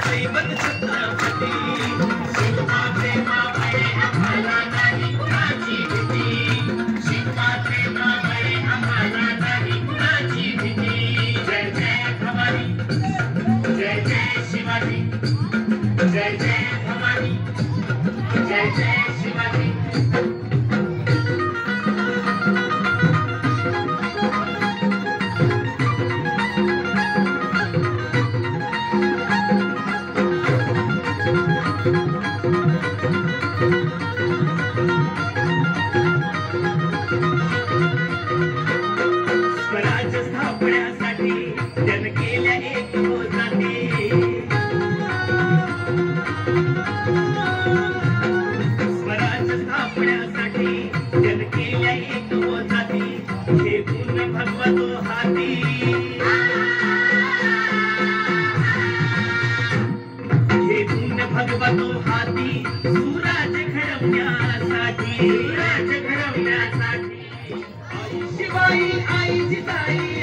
दैवत छत्रपती शिवबा प्रेमामुळे आम्हाला नाही कुणाची भीती शिवबा प्रेमामुळे आम्हाला नाही कुणाची भीती जय जय भवानी जय जय शिवाजी जय जय भवानी जय जय शिवाजी स्वराज्य स्थापण्यासाठी जन केल्या एक जाती स्वराज्य स्थापण्यासाठी जन केल्या एक जाती हे पूर्ण भगवतो हाती हे पूर्ण भगवतो हाती सुराज्य घडवण्यासाठी राज्य घडवण्यासाठी शिवाई आई जिजाई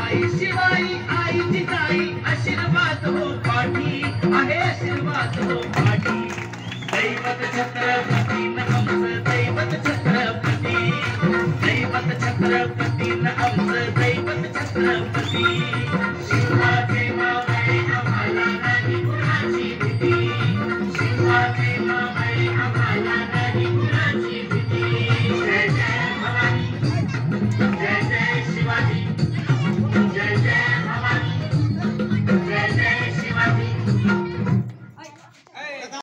आई शिवाई आई जिजाई आशीर्वाद हो पाठी आहे आशीर्वाद हो पाठी दैवत छत्रपती आमचं दैवत छत्रपती दैवत छत्रपती आमचं दैवत छत्रपती